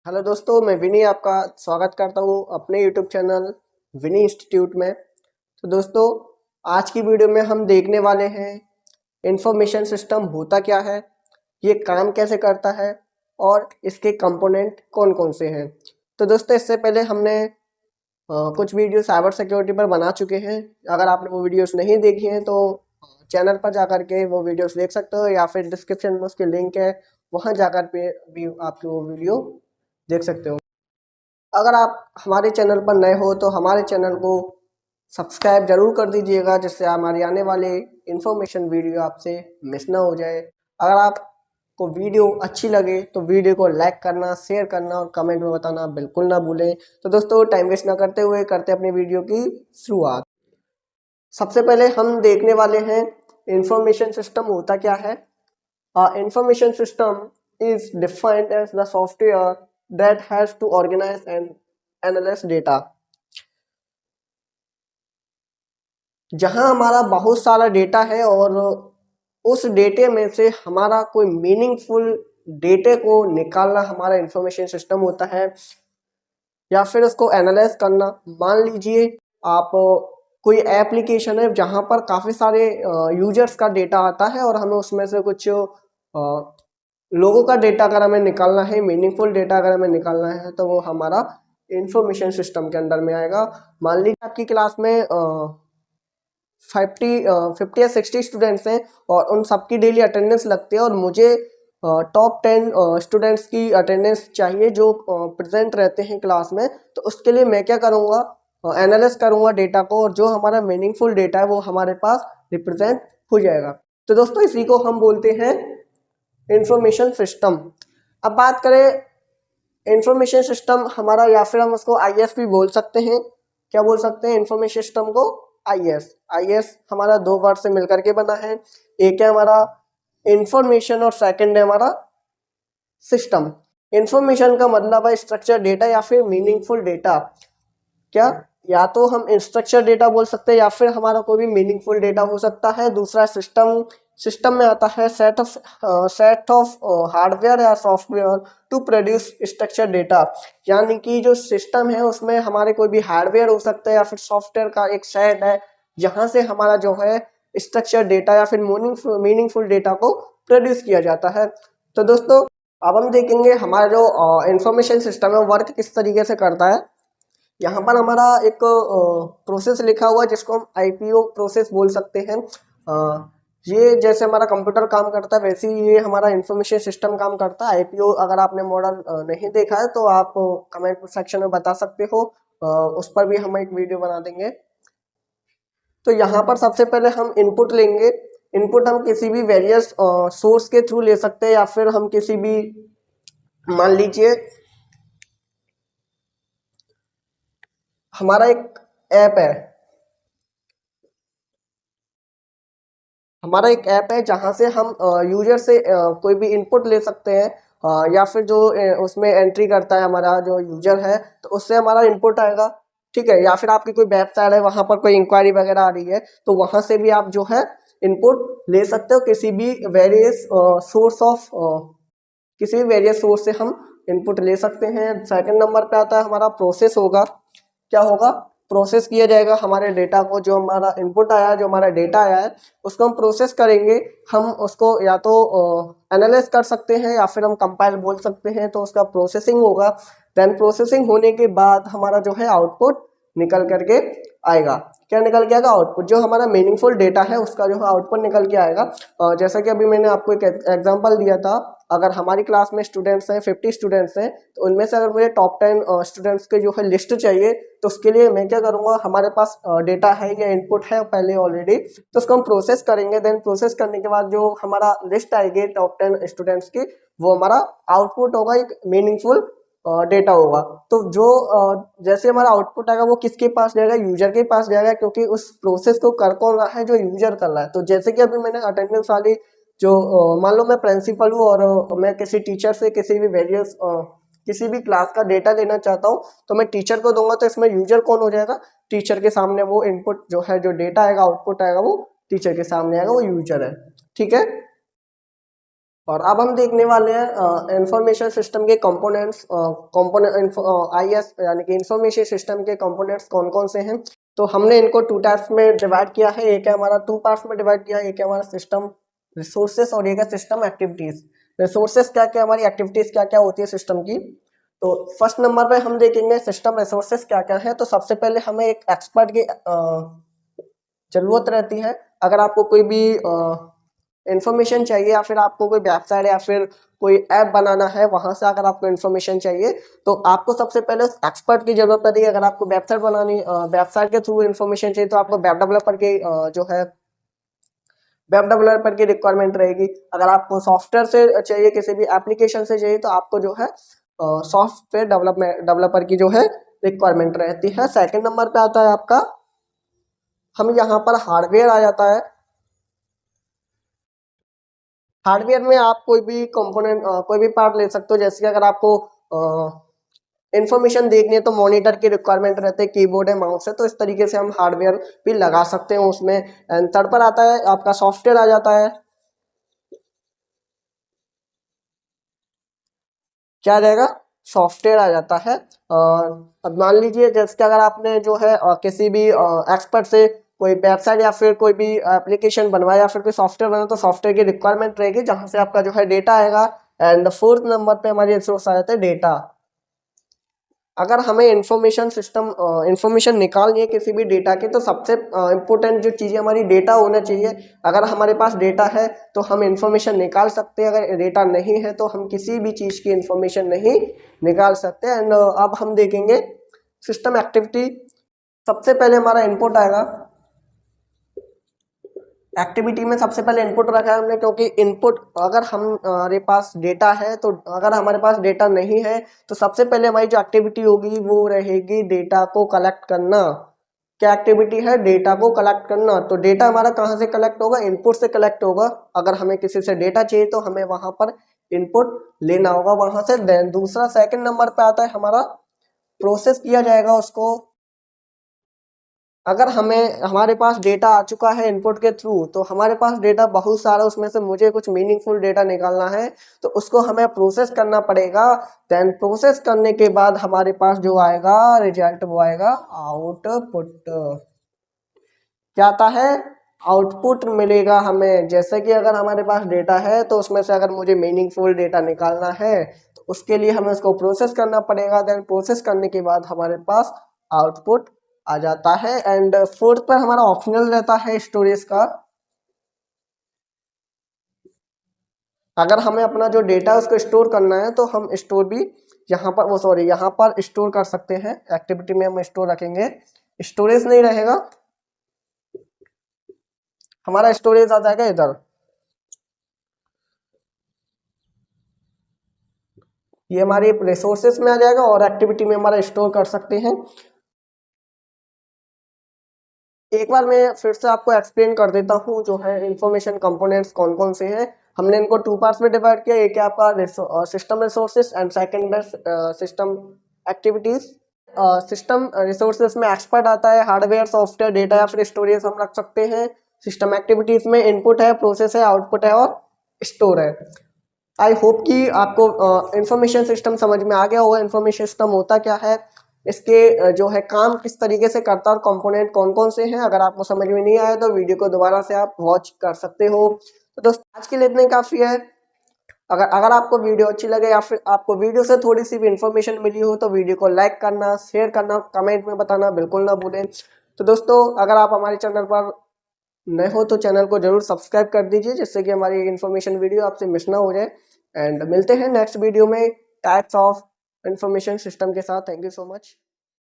Hello दोस्तों, मैं विनी आपका स्वागत करता हूँ अपने यूट्यूब चैनल विनी इंस्टीट्यूट में। तो दोस्तों, आज की वीडियो में हम देखने वाले हैं इंफॉर्मेशन सिस्टम होता क्या है, ये काम कैसे करता है और इसके कंपोनेंट कौन कौन से हैं। तो दोस्तों, इससे पहले हमने कुछ वीडियो साइबर सिक्योरिटी पर बना चुके हैं। अगर आपने वो वीडियोस नहीं देखी हैं तो चैनल पर जाकर के वो वीडियोस देख सकते हो, या फिर डिस्क्रिप्शन में उसकी लिंक है, वहाँ जाकर पे भी आपकी वो वीडियो देख सकते हो। अगर आप हमारे चैनल पर नए हो तो हमारे चैनल को सब्सक्राइब जरूर कर दीजिएगा, जिससे हमारी आने वाले इन्फॉर्मेशन वीडियो आपसे मिस ना हो जाए। अगर आपको वीडियो अच्छी लगे तो वीडियो को लाइक करना, शेयर करना और कमेंट में बताना बिल्कुल ना भूलें। तो दोस्तों, टाइम वेस्ट ना करते हुए करते अपनी वीडियो की शुरुआत। सबसे पहले हम देखने वाले हैं इंफॉर्मेशन सिस्टम होता क्या है। Information system is defined as the software that has to organize and analyze data। जहां हमारा बहुत सारा डेटा है और उस डेटे में से हमारा कोई मीनिंगफुल डेटे को निकालना हमारा इंफॉर्मेशन सिस्टम होता है, या फिर उसको एनालाइज करना। मान लीजिए आप कोई एप्लीकेशन है जहां पर काफ़ी सारे यूजर्स का डेटा आता है और हमें उसमें से कुछ लोगों का डेटा अगर हमें निकालना है, मीनिंगफुल डेटा अगर हमें निकालना है, तो वो हमारा इंफॉर्मेशन सिस्टम के अंदर में आएगा। मान लीजिए आपकी क्लास में 50 या 60 स्टूडेंट्स हैं और उन सबकी डेली अटेंडेंस लगती है, और मुझे टॉप 10 स्टूडेंट्स की अटेंडेंस चाहिए जो प्रेजेंट रहते हैं क्लास में। तो उसके लिए मैं क्या करूँगा, एनालाइज करूँगा डेटा को, और जो हमारा मीनिंगफुल डेटा है वो हमारे पास रिप्रेजेंट हो जाएगा। तो दोस्तों, इसी को हम बोलते हैं इंफॉर्मेशन सिस्टम। अब बात करें इंफॉर्मेशन सिस्टम हमारा, या फिर हम उसको आईएस भी बोल सकते हैं। क्या बोल सकते हैं इंफॉर्मेशन सिस्टम को? आईएस। आईएस हमारा दो वर्ड से मिलकर के बना है। एक है हमारा इंफॉर्मेशन और सेकंड है हमारा सिस्टम। इंफॉर्मेशन का मतलब है स्ट्रक्चर डेटा या फिर मीनिंगफुल डेटा। क्या, या तो हम स्ट्रक्चर डेटा बोल सकते हैं या फिर हमारा कोई भी मीनिंगफुल डेटा हो सकता है। दूसरा सिस्टम। सिस्टम में आता है सेट ऑफ हार्डवेयर या software to produce structure data. यानी कि जो सिस्टम है उसमें हमारे कोई भी हार्डवेयर हो सकता है या फिर सॉफ्टवेयर का एक सेट है, जहां से हमारा जो है स्ट्रक्चर डेटा या फिर मीनिंगफुल डेटा को प्रोड्यूस किया जाता है। तो दोस्तों, अब हम देखेंगे हमारा जो इंफॉर्मेशन सिस्टम है वर्क किस तरीके से करता है। यहाँ पर हमारा एक प्रोसेस लिखा हुआ है जिसको हम आईपीओ प्रोसेस बोल सकते हैं। ये जैसे हमारा कंप्यूटर काम करता है वैसे ही ये हमारा इंफॉर्मेशन सिस्टम काम करता है। आईपीओ अगर आपने मॉडल नहीं देखा है तो आप कमेंट सेक्शन में बता सकते हो, उस पर भी हम एक वीडियो बना देंगे। तो यहाँ पर सबसे पहले हम इनपुट लेंगे। इनपुट हम किसी भी वेरियस सोर्स के थ्रू ले सकते हैं, या फिर हम किसी भी, मान लीजिए हमारा एक ऐप है, हमारा एक ऐप है जहाँ से हम यूजर से कोई भी इनपुट ले सकते हैं, या फिर जो उसमें एंट्री करता है हमारा जो यूजर है, तो उससे हमारा इनपुट आएगा। ठीक है, या फिर आपकी कोई वेबसाइट है, वहाँ पर कोई इंक्वायरी वगैरह आ रही है, तो वहाँ से भी आप जो है इनपुट ले सकते हो। किसी भी वेरियस सोर्स ऑफ किसी भी वेरियस सोर्स से हम इनपुट ले सकते हैं। सेकंड नंबर पे आता है हमारा प्रोसेस होगा। क्या होगा? प्रोसेस किया जाएगा हमारे डेटा को, जो हमारा इनपुट आया है, जो हमारा डेटा आया है, उसको हम प्रोसेस करेंगे। हम उसको या तो एनालाइज कर सकते हैं या फिर हम कंपाइल बोल सकते हैं, तो उसका प्रोसेसिंग होगा। देन प्रोसेसिंग होने के बाद हमारा जो है आउटपुट निकल करके आएगा। क्या निकल के आएगा? आउटपुट। जो हमारा मीनिंगफुल डेटा है उसका जो है आउटपुट निकल के आएगा। जैसा कि अभी मैंने आपको एक एग्जांपल दिया था, अगर हमारी क्लास में स्टूडेंट्स हैं 50 स्टूडेंट्स हैं, तो उनमें से अगर मुझे टॉप 10 स्टूडेंट्स के जो है लिस्ट चाहिए, तो उसके लिए मैं क्या करूँगा, हमारे पास डेटा है या इनपुट है पहले ऑलरेडी, तो उसको हम प्रोसेस करेंगे। देन प्रोसेस करने के बाद जो हमारा लिस्ट आएगी टॉप 10 स्टूडेंट्स की, वो हमारा आउटपुट होगा, एक मीनिंगफुल डेटा होगा। तो जो जैसे हमारा आउटपुट आएगा वो किसके पास जाएगा? यूजर के पास जाएगा, क्योंकि उस प्रोसेस को कर कौन रहा है? जो यूजर कर रहा है। तो जैसे कि अभी मैंने अटेंडेंस वाली जो मान लो मैं प्रिंसिपल हूँ और मैं किसी टीचर से किसी भी वेरियस किसी भी क्लास का डेटा लेना चाहता हूँ, तो मैं टीचर को दूंगा, तो इसमें यूजर कौन हो जाएगा? टीचर के सामने वो इनपुट जो है, जो डेटा आएगा, आउटपुट आएगा, वो टीचर के सामने आएगा, वो यूजर है। ठीक है। और अब हम देखने वाले हैं इंफॉर्मेशन सिस्टम के कंपोनेंट्स, कंपोनेंट आईएस यानी कि इंफॉर्मेशन सिस्टम के कंपोनेंट्स कौन कौन से हैं। तो हमने इनको 2 टाइप्स में डिवाइड किया है, एक है हमारा 2 पार्ट्स में डिवाइड किया है, एक है हमारा सिस्टम रिसोर्सेस और एक है सिस्टम एक्टिविटीज। रिसोर्सेस क्या क्या, हमारी एक्टिविटीज क्या क्या होती है सिस्टम की। तो फर्स्ट नंबर पे हम देखेंगे सिस्टम रिसोर्सेस क्या क्या है। तो सबसे पहले हमें एक एक्सपर्ट की जरूरत रहती है। अगर आपको कोई भी इंफॉर्मेशन चाहिए या फिर आपको कोई वेबसाइट या फिर कोई ऐप बनाना है, वहां से अगर आपको इन्फॉर्मेशन चाहिए तो आपको सबसे पहले उस एक्सपर्ट की जरूरत पड़ेगी। अगर आपको वेबसाइट बनानी, वेबसाइट के थ्रू इन्फॉर्मेशन चाहिए तो आपको वेब डेवलपर के जो है वेब डेवलपर की रिक्वायरमेंट रहेगी। अगर आपको सॉफ्टवेयर से चाहिए, किसी भी एप्लीकेशन से चाहिए, तो आपको जो है सॉफ्टवेयर डेवलपर की जो है रिक्वायरमेंट रहती है। सेकंड नंबर पे आता है आपका, हम यहाँ पर हार्डवेयर आ जाता है। हार्डवेयर में आप कोई भी कंपोनेंट, कोई भी पार्ट ले सकते हो। जैसे कि अगर आपको इंफॉर्मेशन देखनी है तो मॉनिटर की रिक्वायरमेंट रहती है, कीबोर्ड है, माउस है, तो इस तरीके से हम हार्डवेयर भी लगा सकते हैं उसमें। एंड थर्ड पर आता है आपका सॉफ्टवेयर आ जाता है। क्या आ जाएगा, सॉफ्टवेयर आ जाता है। अब मान लीजिए जैसे कि अगर आपने जो है किसी भी एक्सपर्ट से कोई वेबसाइट या फिर कोई भी एप्लीकेशन बनवाया या फिर कोई सॉफ्टवेयर बना, तो सॉफ्टवेयर की रिक्वायरमेंट रहेगी जहां से आपका जो है डेटा आएगा। एंड फोर्थ नंबर पे हमारी रिसोर्स आ जाता है डेटा। अगर हमें इंफॉर्मेशन सिस्टम इंफॉर्मेशन निकालनी है किसी भी डेटा की, तो सबसे इम्पोर्टेंट जो चीज़ है हमारी डेटा होना चाहिए। अगर हमारे पास डेटा है तो हम इंफॉर्मेशन निकाल सकते हैं, अगर डेटा नहीं है तो हम किसी भी चीज़ की इंफॉर्मेशन नहीं निकाल सकते। एंड अब हम देखेंगे सिस्टम एक्टिविटी। सबसे पहले हमारा इनपुट आएगा। एक्टिविटी में सबसे पहले इनपुट रखा है हमने, क्योंकि इनपुट अगर हमारे पास डेटा है तो, अगर हमारे पास डेटा नहीं है तो सबसे पहले हमारी जो एक्टिविटी होगी वो रहेगी डेटा को कलेक्ट करना। क्या एक्टिविटी है, डेटा को कलेक्ट करना। तो डेटा हमारा कहाँ से कलेक्ट होगा, इनपुट से कलेक्ट होगा। अगर हमें किसी से डेटा चाहिए तो हमें वहां पर इनपुट लेना होगा वहां से। देन दूसरा सेकंड नंबर पे आता है हमारा प्रोसेस किया जाएगा उसको। अगर हमें हमारे पास डेटा आ चुका है इनपुट के थ्रू, तो हमारे पास डेटा बहुत सारा, उसमें से मुझे कुछ मीनिंगफुल डेटा निकालना है तो उसको हमें प्रोसेस करना पड़ेगा। देन प्रोसेस करने के बाद हमारे पास जो आएगा रिजल्ट, वो आएगा आउटपुट। क्या आता है, आउटपुट मिलेगा हमें। जैसे कि अगर हमारे पास डेटा है तो उसमें से अगर मुझे मीनिंगफुल डेटा निकालना है तो उसके लिए हमें उसको प्रोसेस करना पड़ेगा। देन प्रोसेस करने के बाद हमारे पास आउटपुट आ जाता है। एंड फोर्थ पर हमारा ऑप्शनल रहता है स्टोरेज का। अगर हमें अपना जो डेटा है उसको स्टोर करना है तो हम स्टोर भी यहाँ पर, वो सॉरी, यहाँ पर स्टोर कर सकते हैं। एक्टिविटी में हम स्टोर रखेंगे, स्टोरेज नहीं रहेगा, हमारा स्टोरेज आ जाएगा इधर। ये हमारे रिसोर्सेस में आ जाएगा और एक्टिविटी में हमारा स्टोर कर सकते हैं। एक बार मैं फिर से आपको एक्सप्लेन कर देता हूँ जो है इंफॉर्मेशन कंपोनेंट्स कौन कौन से हैं। हमने इनको 2 पार्ट्स में डिवाइड किया, एक है आपका सिस्टम रिसोर्सेस एंड सेकंड है सिस्टम एक्टिविटीज। सिस्टम रिसोर्सेज में एक्सपर्ट आता है, हार्डवेयर, सॉफ्टवेयर, डेटा या फिर स्टोरेज हम रख सकते हैं। सिस्टम एक्टिविटीज में इनपुट है, प्रोसेस है, आउटपुट है और स्टोर है। आई होप कि आपको इंफॉर्मेशन सिस्टम समझ में आ गया होगा। इंफॉर्मेशन सिस्टम होता क्या है, इसके जो है काम किस तरीके से करता है और कंपोनेंट कौन कौन से हैं। अगर आपको समझ में नहीं आया तो वीडियो को दोबारा से आप वॉच कर सकते हो। तो दोस्तों आज के लिए इतना ही काफ़ी है। अगर अगर आपको वीडियो अच्छी लगे या फिर आपको वीडियो से थोड़ी सी भी इंफॉर्मेशन मिली हो तो वीडियो को लाइक करना, शेयर करना, कमेंट में बताना बिल्कुल ना भूलें। तो दोस्तों अगर आप हमारे चैनल पर नए हो तो चैनल को जरूर सब्सक्राइब कर दीजिए, जिससे कि हमारी इन्फॉर्मेशन वीडियो आपसे मिस ना हो जाए। एंड मिलते हैं नेक्स्ट वीडियो में टाइप्स ऑफ इंफॉर्मेशन सिस्टम के साथ। Thank you so much.